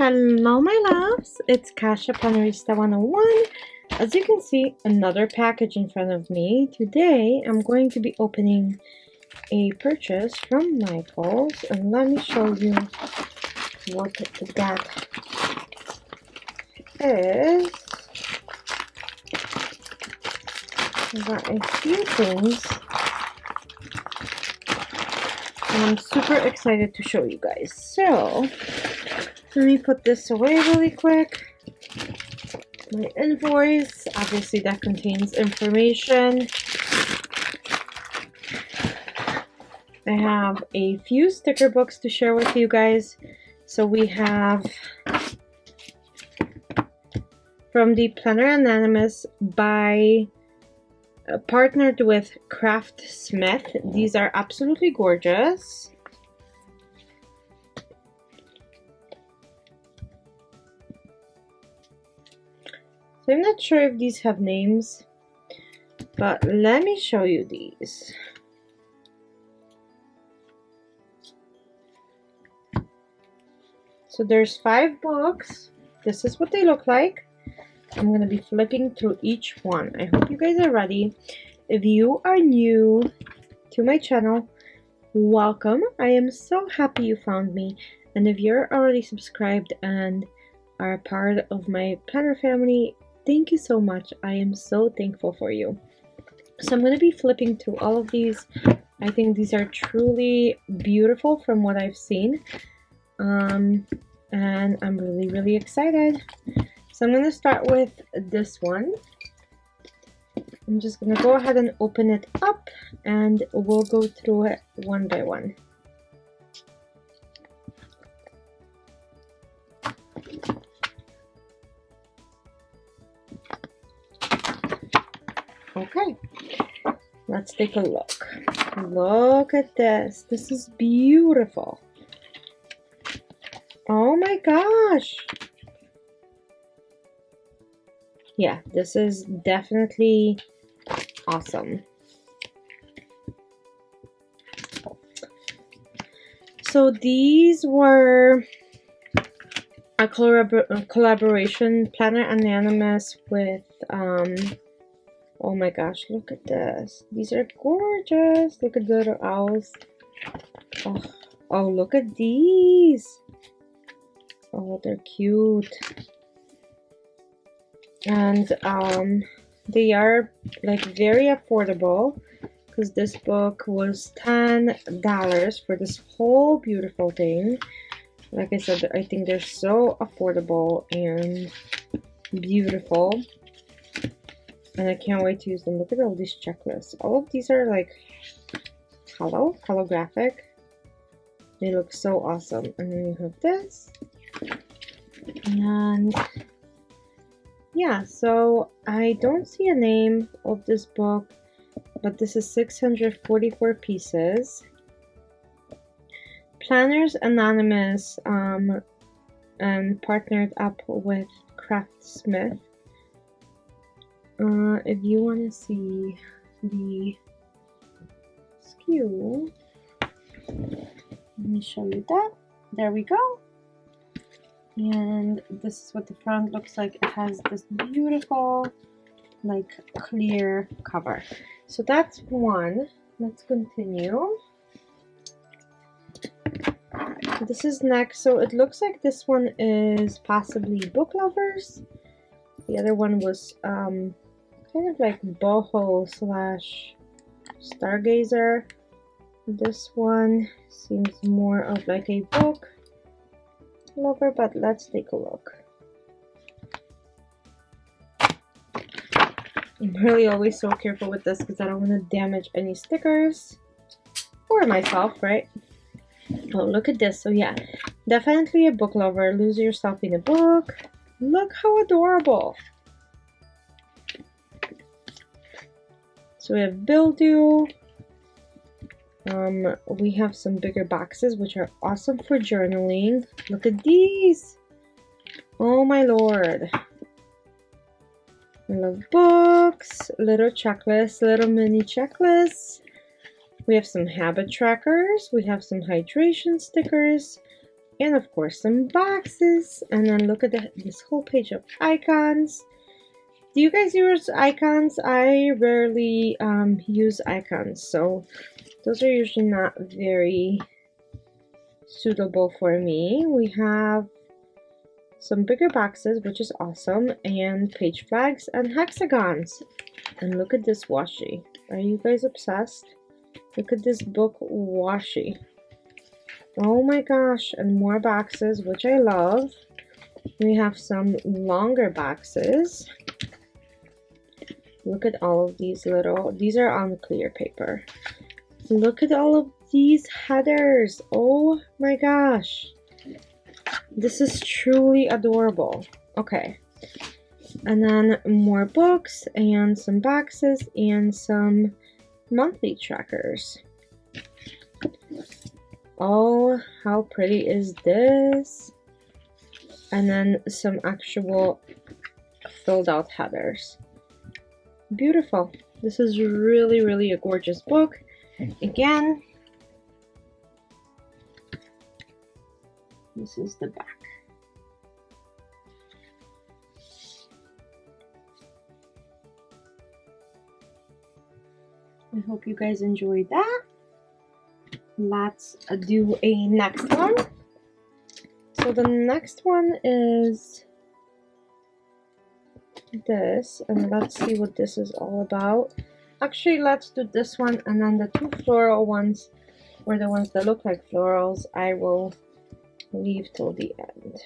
Hello my loves, it's Kasha Panorista 101. As you can see, another package in front of me. Today I'm going to be opening a purchase from Michaels, and let me show you what that is. I got a few things and I'm super excited to show you guys. So let me put this away really quick. My invoice, obviously that contains information. I have a few sticker books to share with you guys. So we have from the Planner Anonymous by partnered with Craftsmith. These are absolutely gorgeous. So I'm not sure if these have names, but let me show you these. So there's 5 books. This is what they look like. I'm going to be flipping through each one. I hope you guys are ready. If you are new to my channel, welcome. I am so happy you found me. And if you're already subscribed and are a part of my planner family, thank you so much. I am so thankful for you. So I'm going to be flipping through all of these. I think these are truly beautiful from what I've seen. And I'm really excited. So I'm going to start with this one. I'm just going to go ahead and open it up and we'll go through it one by one. Okay, let's take a look. Look at this. This is beautiful. Oh my gosh. Yeah, this is definitely awesome. So these were a collaboration, Planner Anonymous with oh my gosh, look at this. These are gorgeous. Look at the little owls. Oh, look at these. Oh, they're cute. And they are like very affordable because this book was $10 for this whole beautiful thing. Like I said, I think they're so affordable and beautiful. And I can't wait to use them. Look at all these checklists. All of these are like holographic. They look so awesome. And then you have this. And yeah, so I don't see a name of this book, but this is 644 pieces. Planners Anonymous and partnered up with Craftsmith. If you want to see the SKU, let me show you that. There we go. And this is what the front looks like. It has this beautiful, like, clear cover. So that's one. Let's continue. This is next. So it looks like this one is possibly book lovers. The other one was kind of like boho / stargazer. This one seems more of like a book lover, but let's take a look. I'm really always so careful with this because I don't want to damage any stickers or myself, right? Oh, look at this. So yeah, definitely a book lover. Lose yourself in a book. Look how adorable. So we have Build You. We have some bigger boxes which are awesome for journaling. Look at these. Oh my lord. I love books, little checklists, little mini checklists. We have some habit trackers. We have some hydration stickers. and of course some boxes. And then look at this whole page of icons. Do you guys use icons? I rarely use icons, so those are usually not very suitable for me. We have some bigger boxes, which is awesome, and page flags and hexagons. And look at this washi. Are you guys obsessed? Look at this book washi. Oh my gosh, and more boxes, which I love. We have some longer boxes. Look at all of these these are on clear paper. Look at all of these headers. Oh my gosh. This is truly adorable. Okay. And then more books and some boxes and some monthly trackers. Oh, how pretty is this? And then some actual filled out headers. Beautiful. This is really, really a gorgeous book. Again, this is the back. I hope you guys enjoyed that. Let's do a next one. So the next one is this, and let's see what this is all about. Actually, let's do this one, and then the two floral ones, or the ones that look like florals, I will leave till the end.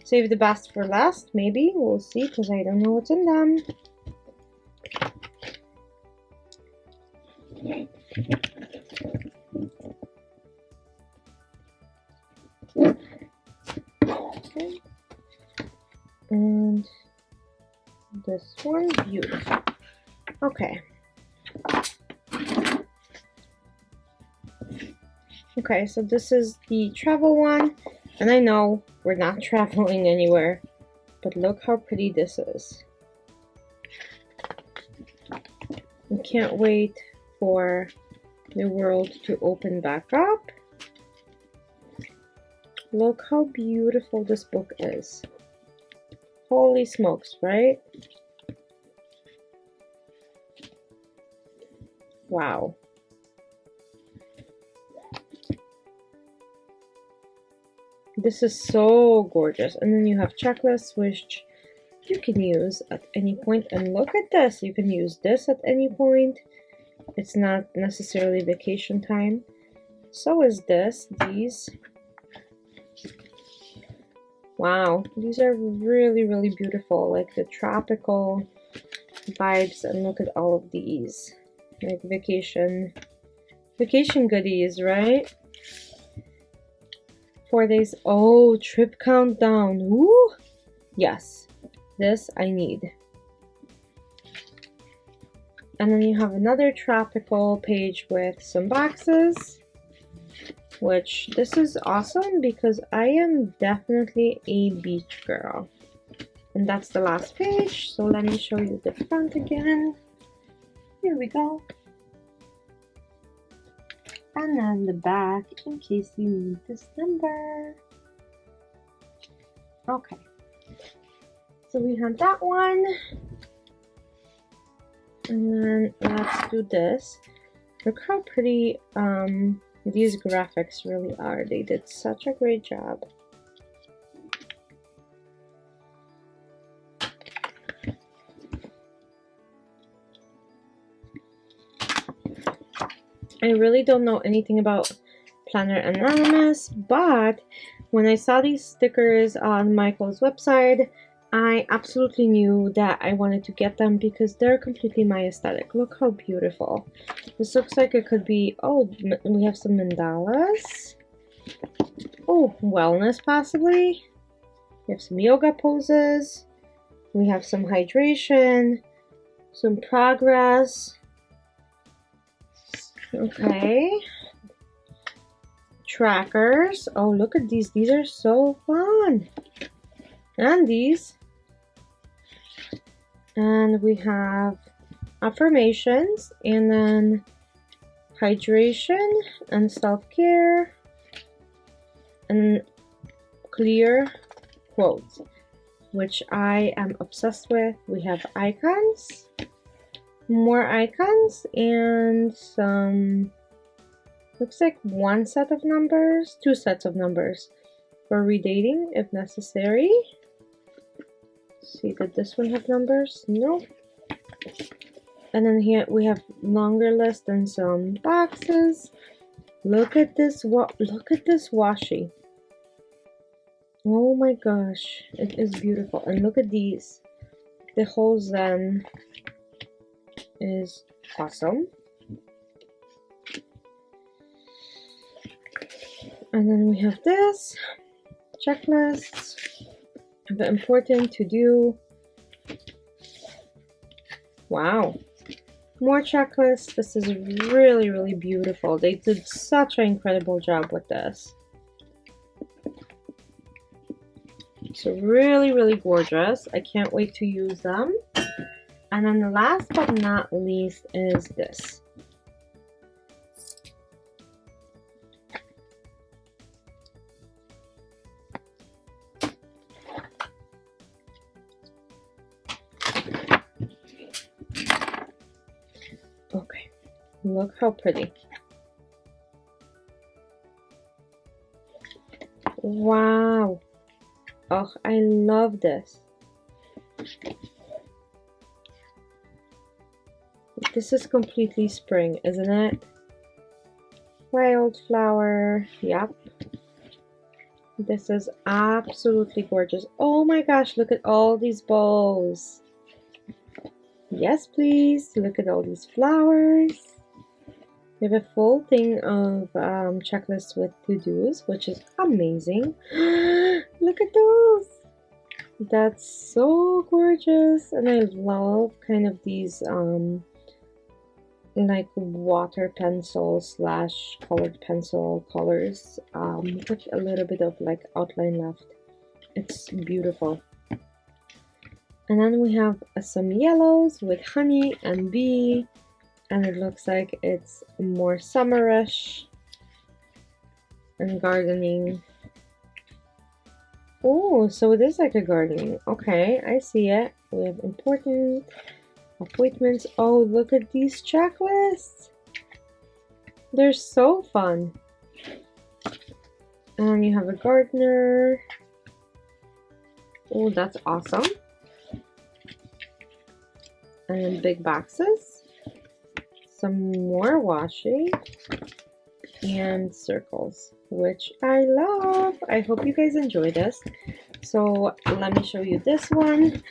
Save the best for last, maybe. We'll see, because I don't know what's in them. Okay. And this one, beautiful. Okay. Okay, so this is the travel one, and I know we're not traveling anywhere, but look how pretty this is. I can't wait for the world to open back up. Look how beautiful this book is. Holy smokes, right? Wow. This is so gorgeous. And then you have checklists, which you can use at any point. And look at this. You can use this at any point. It's not necessarily vacation time. So is this. These. Wow. These are really, really beautiful. Like the tropical vibes. And look at all of these. Like vacation goodies, right? 4 days. Oh, trip countdown. Woo! Yes, this I need. And then you have another tropical page with some boxes, which this is awesome because I am definitely a beach girl. And that's the last page. So let me show you the front again. Here we go. And then the back in case you need this number. Okay. So we have that one. And then let's do this. Look how pretty these graphics really are. They did such a great job. I really don't know anything about Planner Anonymous, but when I saw these stickers on Michael's website, I absolutely knew that I wanted to get them because they're completely my aesthetic. Look how beautiful. This looks like it could be, oh, we have some mandalas. Oh, wellness possibly. We have some yoga poses. We have some hydration, some progress. Okay. Trackers. Oh, look at these. These are so fun. And these. And we have affirmations and then hydration and self-care. and clear quotes, which I am obsessed with. We have icons, more icons, and some, looks like one set of numbers, two sets of numbers for redating if necessary. See, did this one have numbers? No. And then here we have longer list and some boxes. Look at this, look at this washi. Oh my gosh, it is beautiful. And look at these. The whole Zen is awesome. And then we have this checklists, the important to do. Wow, more checklists. This is really, really beautiful. They did such an incredible job with this. So really, really gorgeous. I can't wait to use them. And then the last but not least is this. Okay, look how pretty. Wow. Oh, I love this. This is completely spring, isn't it? Wildflower, yep. This is absolutely gorgeous. Oh my gosh, look at all these bows. Yes, please. Look at all these flowers. We have a full thing of checklists with to-dos, which is amazing. Look at those. That's so gorgeous. And I love kind of these like water pencil slash colored pencil colors with a little bit of like outline left. It's beautiful. And then we have some yellows with honey and bee, and it looks like it's more summerish and gardening. Oh, so it is like a gardening. Okay, I see it. We have important appointments. Oh, look at these checklists. They're so fun. And you have a gardener. Oh, that's awesome. And big boxes. Some more washi. And circles, which I love. I hope you guys enjoy this. So let me show you this one.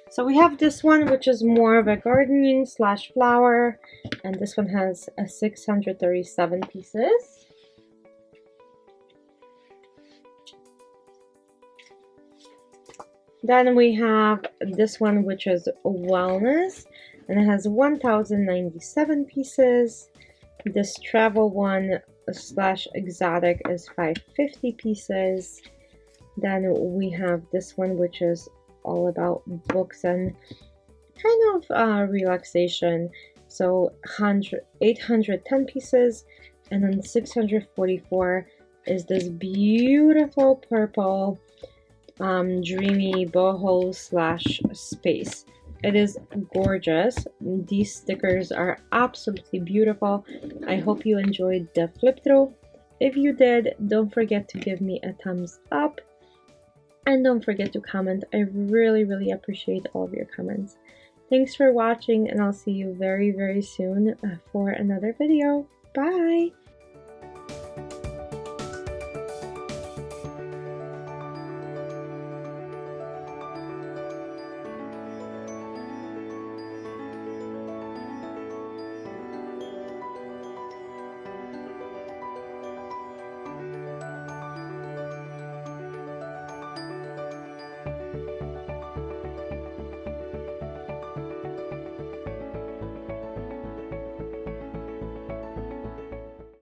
So we have this one, which is more of a gardening slash flower, and this one has 637 pieces. Then we have this one, which is wellness, and it has 1097 pieces. This travel one slash exotic is 550 pieces. Then we have this one, which is all about books and kind of relaxation. So 810 pieces, and then 644 is this beautiful purple dreamy boho slash space. It is gorgeous. These stickers are absolutely beautiful. I hope you enjoyed the flip through. If you did, don't forget to give me a thumbs up, and don't forget to comment. I really appreciate all of your comments. Thanks for watching, and I'll see you very soon for another video. Bye!